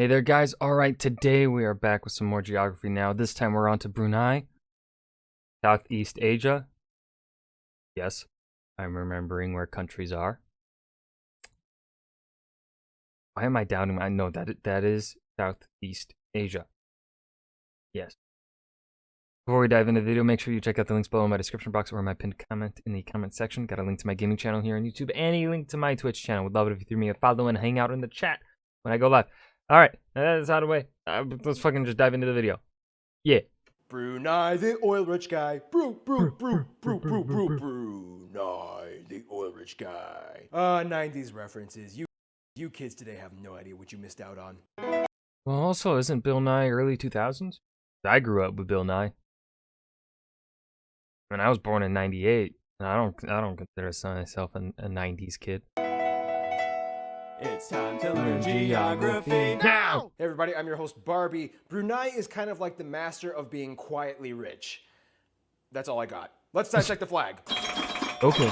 Hey there, guys. All right, today we are back with some more geography now. This time we're on to Brunei, Southeast Asia. Yes, I'm remembering where countries are. Why am I doubting? I know that is Southeast Asia. Yes. Before we dive into the video, make sure you check out the links below in my description box or my pinned comment in the comment section. Got a link to my gaming channel here on YouTube and a link to my Twitch channel. Would love it if you threw me a follow and hang out in the chat when I go live. All right, that's out of the way. Let's fucking just dive into the video. Yeah. Brunei, the oil-rich guy. Brunei, the oil-rich guy. 90s references. You kids today have no idea what you missed out on. Well, also, isn't Bill Nye early 2000s? I grew up with Bill Nye. I mean, I was born in '98, and I don't consider myself a '90s kid. It's time to learn geography now! Hey everybody, I'm your host Barbie. Brunei is kind of like the master of being quietly rich. That's all I got. Let's dissect the flag. Okay.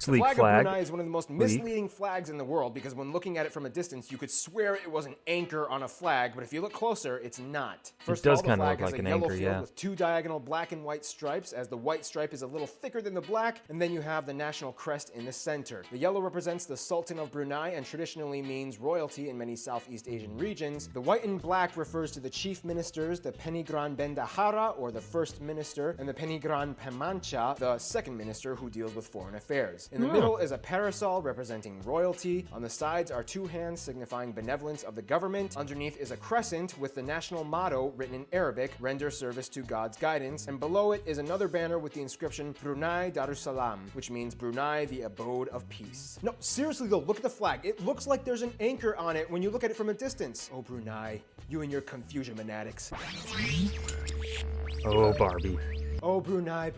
The flag of Brunei is one of the most misleading flags in the world because when looking at it from a distance, you could swear it was an anchor on a flag, but if you look closer, it's not. First of all, the flag has a yellow field with two diagonal black and white stripes, as the white stripe is a little thicker than the black, and then you have the national crest in the center. The yellow represents the Sultan of Brunei and traditionally means royalty in many Southeast Asian regions. The white and black refers to the chief ministers, the Penigran Bendahara, or the first minister, and the Penigran Pemancha, the second minister who deals with foreign affairs. In the middle is a parasol representing royalty. On the sides are two hands signifying benevolence of the government. Underneath is a crescent with the national motto written in Arabic, render service to God's guidance. And below it is another banner with the inscription Brunei Darussalam, which means Brunei, the abode of peace. No, seriously though, look at the flag. It looks like there's an anchor on it when you look at it from a distance. Oh, Brunei, you and your Confucian fanatics. Oh, Barbie. Oh, Brunei.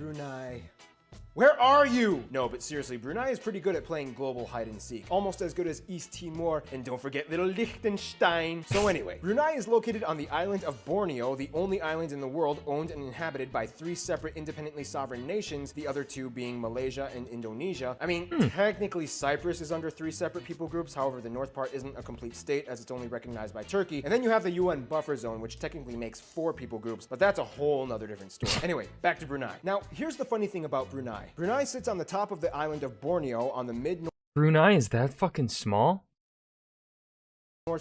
Where are you? No, but seriously, Brunei is pretty good at playing global hide and seek. Almost as good as East Timor, and don't forget little Liechtenstein. So anyway, Brunei is located on the island of Borneo, the only island in the world owned and inhabited by three separate independently sovereign nations, the other two being Malaysia and Indonesia. I mean, technically Cyprus is under three separate people groups, however the north part isn't a complete state as it's only recognized by Turkey. And then you have the UN buffer zone, which technically makes four people groups, but that's a whole nother different story. Anyway, back to Brunei. Now, here's the funny thing about Brunei. Brunei sits on the top of the island of Borneo on the mid-north Brunei is that fucking small?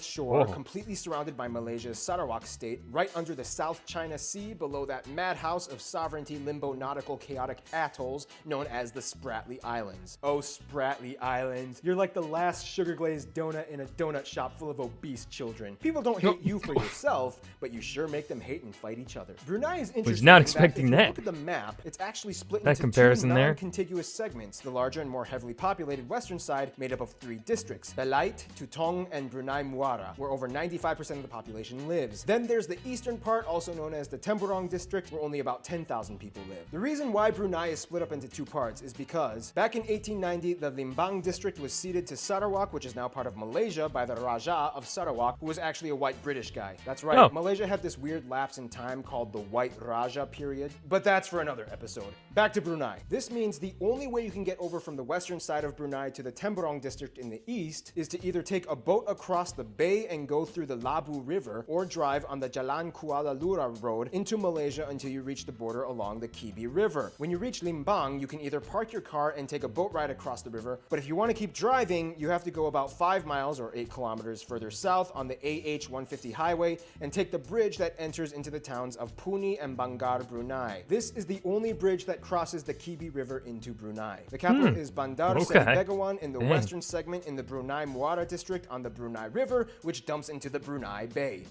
shore, completely surrounded by Malaysia's Sarawak state, right under the South China Sea, below that madhouse of sovereignty, limbo, nautical, chaotic atolls known as the Spratly Islands. Oh, Spratly Islands. You're like the last sugar-glazed donut in a donut shop full of obese children. People don't hate you for yourself, but you sure make them hate and fight each other. Brunei is interesting. Was not expecting that. If you look at the map, it's actually split that into two non-contiguous segments. The larger and more heavily populated western side made up of three districts: Belait, Tutong, and Brunei Muara, where over 95% of the population lives. Then there's the eastern part, also known as the Temburong district, where only about 10,000 people live. The reason why Brunei is split up into two parts is because back in 1890, the Limbang district was ceded to Sarawak, which is now part of Malaysia, by the Raja of Sarawak, who was actually a white British guy. That's right, Malaysia had this weird lapse in time called the White Raja period, but that's for another episode. Back to Brunei. This means the only way you can get over from the western side of Brunei to the Temburong district in the east is to either take a boat across the bay and go through the Labu River, or drive on the Jalan Kuala Lura road into Malaysia until you reach the border along the Kibi River. When you reach Limbang, you can either park your car and take a boat ride across the river, but if you want to keep driving, you have to go about 5 miles or 8 kilometers further south on the AH-150 highway and take the bridge that enters into the towns of Puni and Bangar, Brunei. This is the only bridge that crosses the Kibi River into Brunei. The capital is Bandar Seri Begawan in the western segment in the Brunei Muara district on the Brunei River, which dumps into the Brunei Bay.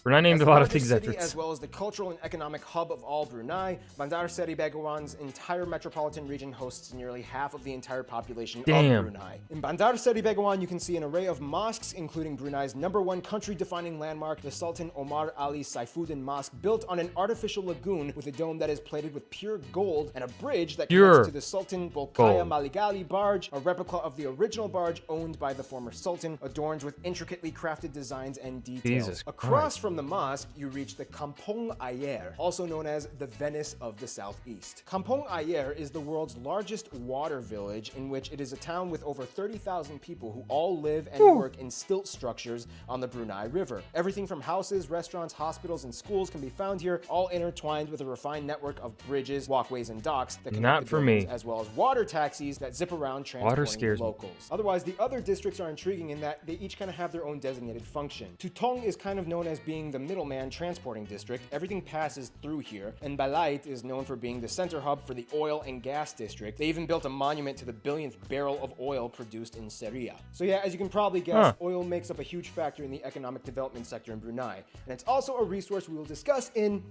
Brunei named a lot of things as well as the cultural and economic hub of all Brunei, Bandar Seri Begawan's entire metropolitan region hosts nearly half of the entire population of Brunei. In Bandar Seri Begawan, you can see an array of mosques, including Brunei's #1 country-defining landmark, the Sultan Omar Ali Saifuddin Mosque, built on an artificial lagoon with a dome that is plated with pure gold, and a bridge that connects to the Sultan Bolkiah Maligali barge, a replica of the original barge owned by the former Sultan, adorned with intricately crafted designs and details. Across from from the mosque, you reach the Kampong Ayer, also known as the Venice of the Southeast. Kampong Ayer is the world's largest water village, in which it is a town with over 30,000 people who all live and work in stilt structures on the Brunei River. Everything from houses, restaurants, hospitals, and schools can be found here, all intertwined with a refined network of bridges, walkways, and docks that connect the buildings, as well as water taxis that zip around transporting locals. Otherwise, the other districts are intriguing in that they each kind of have their own designated function. Tutong is kind of known as being the middleman transporting district. Everything passes through here. And Balait is known for being the center hub for the oil and gas district. They even built a monument to the billionth barrel of oil produced in Seria. So yeah, as you can probably guess, oil makes up a huge factor in the economic development sector in Brunei. And it's also a resource we will discuss in...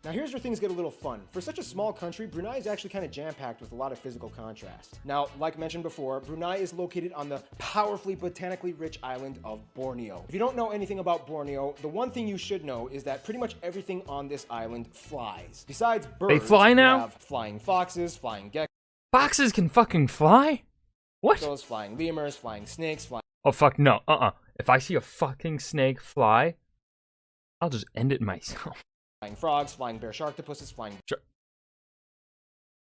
Now here's where things get a little fun. For such a small country, Brunei is actually kind of jam-packed with a lot of physical contrast. Now, like mentioned before, Brunei is located on the powerfully botanically rich island of Borneo. If you don't know anything about Borneo, the one thing you should know is that pretty much everything on this island flies. Besides birds, they fly now? Have flying foxes, flying geckos. Foxes can fucking fly? What? Flying lemurs, flying snakes, flying... Oh fuck no, If I see a fucking snake fly, I'll just end it myself. Flying frogs, flying bear sharktopusses, flying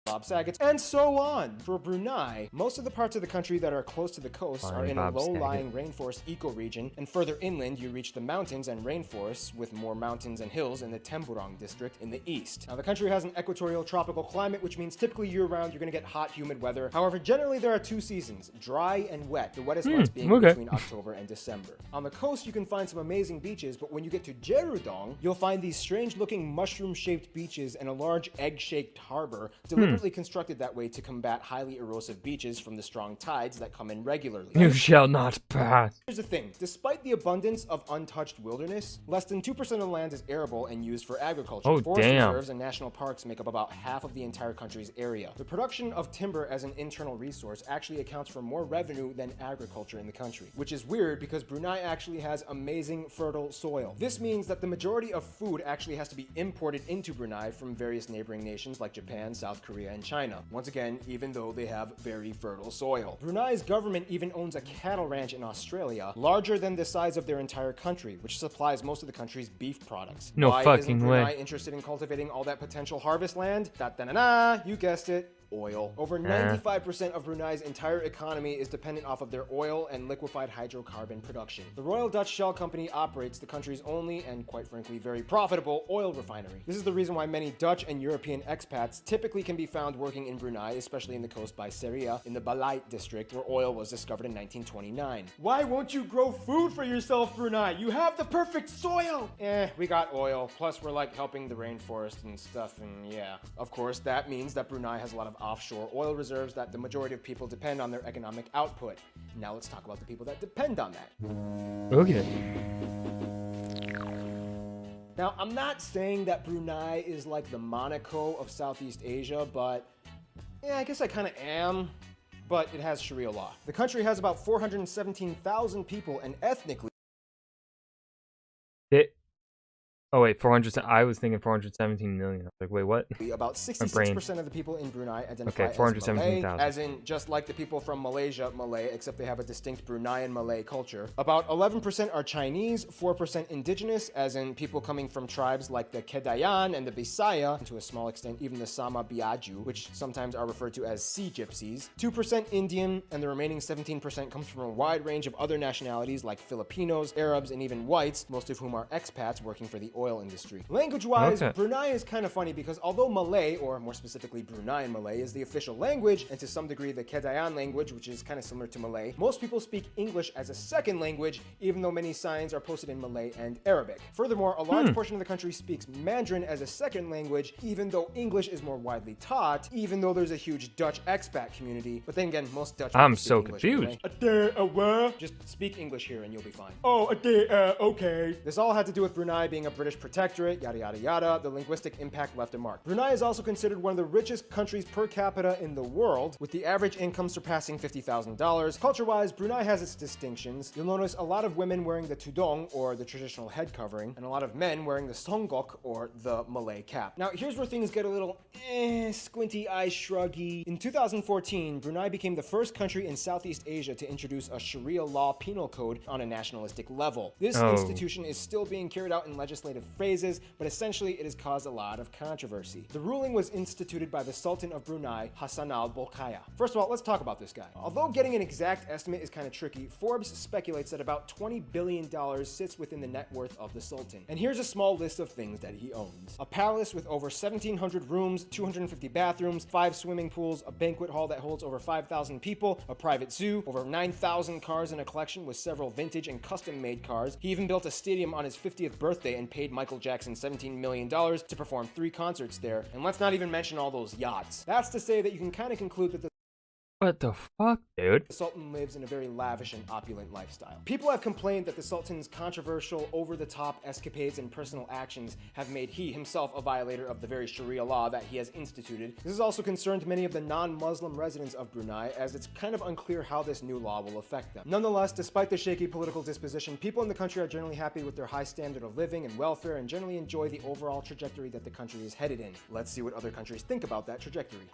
Bob Saget's, and so on. For Brunei, most of the parts of the country that are close to the coast are in a low-lying rainforest ecoregion, and further inland you reach the mountains and rainforests, with more mountains and hills in the Temburong district in the east. Now, the country has an equatorial tropical climate, which means typically year-round you're going to get hot, humid weather. However, generally there are two seasons, dry and wet, the wettest months being between October and December. On the coast, you can find some amazing beaches, but when you get to Jerudong, you'll find these strange-looking mushroom-shaped beaches and a large egg-shaped harbor, deliberately constructed that way to combat highly erosive beaches from the strong tides that come in regularly. You shall not pass. Here's the thing, despite the abundance of untouched wilderness, less than 2% of the land is arable and used for agriculture. Forest reserves and national parks make up about half of the entire country's area. The production of timber as an internal resource actually accounts for more revenue than agriculture in the country, which is weird because Brunei actually has amazing fertile soil. This means that the majority of food actually has to be imported into Brunei from various neighboring nations like Japan, South Korea, and China. Once again, even though they have very fertile soil. Brunei's government even owns a cattle ranch in Australia, larger than the size of their entire country, which supplies most of the country's beef products. No fucking way. Why isn't Brunei interested in cultivating all that potential harvest land? Da-da-da-da, you guessed it. Oil. Over 95% of Brunei's entire economy is dependent off of their oil and liquefied hydrocarbon production. The Royal Dutch Shell Company operates the country's only and, quite frankly, very profitable oil refinery. This is the reason why many Dutch and European expats typically can be found working in Brunei, especially in the coast by Seria, in the Balait district, where oil was discovered in 1929. Why won't you grow food for yourself, Brunei? You have the perfect soil! We got oil, plus we're like helping the rainforest and stuff, and yeah. Of course, that means that Brunei has a lot of offshore oil reserves that the majority of people depend on their economic output. Now let's talk about the people that depend on that. Okay. Now, I'm not saying that Brunei is like the Monaco of Southeast Asia, but yeah, I guess I kind of am. But it has Sharia law. The country has about 417,000 people, and ethnically... Oh wait, 400. I was thinking 417 million. I was like, wait, what? About 66% of the people in Brunei identify as 417,000. Malay, as in just like the people from Malaysia, Malay, except they have a distinct Bruneian Malay culture. About 11% are Chinese, 4% indigenous, as in people coming from tribes like the Kedayan and the Bisaya, and to a small extent even the Sama Biaju, which sometimes are referred to as sea gypsies. 2% Indian, and the remaining 17% comes from a wide range of other nationalities like Filipinos, Arabs, and even whites, most of whom are expats working for the oil industry. Language-wise, Brunei is kind of funny because although Malay, or more specifically Bruneian Malay, is the official language, and to some degree the Kedayan language, which is kind of similar to Malay, most people speak English as a second language, even though many signs are posted in Malay and Arabic. Furthermore, a large portion of the country speaks Mandarin as a second language, even though English is more widely taught, even though there's a huge Dutch expat community. But then again, most Dutch people speak English confused. Anyway. Just speak English here and you'll be fine. Okay. This all had to do with Brunei being a British British protectorate, yada yada yada, the linguistic impact left a mark. Brunei is also considered one of the richest countries per capita in the world, with the average income surpassing $50,000. Culture-wise, Brunei has its distinctions. You'll notice a lot of women wearing the tudong, or the traditional head covering, and a lot of men wearing the songgok, or the Malay cap. Now, here's where things get a little squinty eye shruggy. In 2014, Brunei became the first country in Southeast Asia to introduce a Sharia law penal code on a nationalistic level. This institution is still being carried out in legislative phases, but essentially it has caused a lot of controversy. The ruling was instituted by the Sultan of Brunei, Hassan al-Bolkiah. First of all, let's talk about this guy. Although getting an exact estimate is kind of tricky, Forbes speculates that about $20 billion sits within the net worth of the Sultan. And here's a small list of things that he owns. A palace with over 1,700 rooms, 250 bathrooms, 5 swimming pools, a banquet hall that holds over 5,000 people, a private zoo, over 9,000 cars in a collection with several vintage and custom-made cars. He even built a stadium on his 50th birthday and paid Michael Jackson $17 million to perform 3 concerts there. And let's not even mention all those yachts. That's to say that you can kind of conclude that the What the fuck, dude? The Sultan lives in a very lavish and opulent lifestyle. People have complained that the Sultan's controversial, over-the-top escapades and personal actions have made he himself a violator of the very Sharia law that he has instituted. This has also concerned many of the non-Muslim residents of Brunei, as it's kind of unclear how this new law will affect them. Nonetheless, despite the shaky political disposition, people in the country are generally happy with their high standard of living and welfare, and generally enjoy the overall trajectory that the country is headed in. Let's see what other countries think about that trajectory.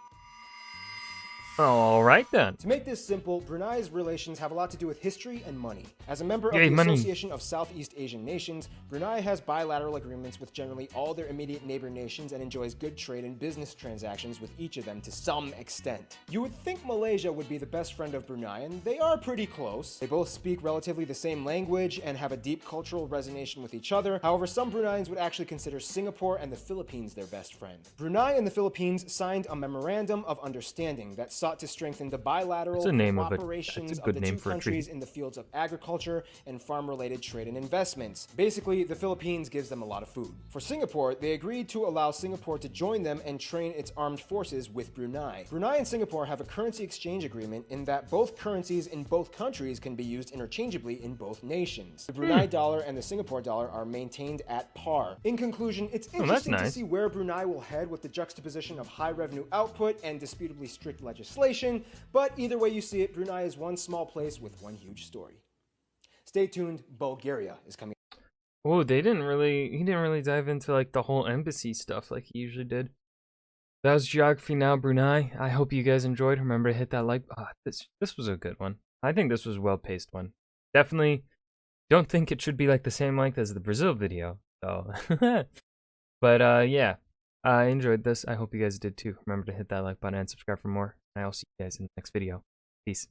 All right then. To make this simple, Brunei's relations have a lot to do with history and money. As a member of Yay, the money. Association of Southeast Asian Nations, Brunei has bilateral agreements with generally all their immediate neighbor nations and enjoys good trade and business transactions with each of them to some extent. You would think Malaysia would be the best friend of Brunei, and they are pretty close. They both speak relatively the same language and have a deep cultural resonance with each other. However, some Bruneians would actually consider Singapore and the Philippines their best friend. Brunei and the Philippines signed a memorandum of understanding that sought to strengthen the bilateral cooperation of the two countries in the fields of agriculture and farm-related trade and investments. Basically, the Philippines gives them a lot of food. For Singapore, they agreed to allow Singapore to join them and train its armed forces with Brunei. Brunei and Singapore have a currency exchange agreement in that both currencies in both countries can be used interchangeably in both nations. The Brunei dollar and the Singapore dollar are maintained at par. In conclusion, it's interesting to see where Brunei will head with the juxtaposition of high revenue output and disputably strict legislation, but either way you see it, Brunei is one small place with one huge story. Stay tuned, Bulgaria is coming. Oh, he didn't really dive into like the whole embassy stuff like he usually did. That was Geography Now Brunei. I hope you guys enjoyed. Remember to hit that like. This was a good one. I think this was a well-paced one. Definitely don't think it should be like the same length as the Brazil video, though. But yeah, I enjoyed this. I hope you guys did too. Remember to hit that like button and subscribe for more. And I'll see you guys in the next video. Peace.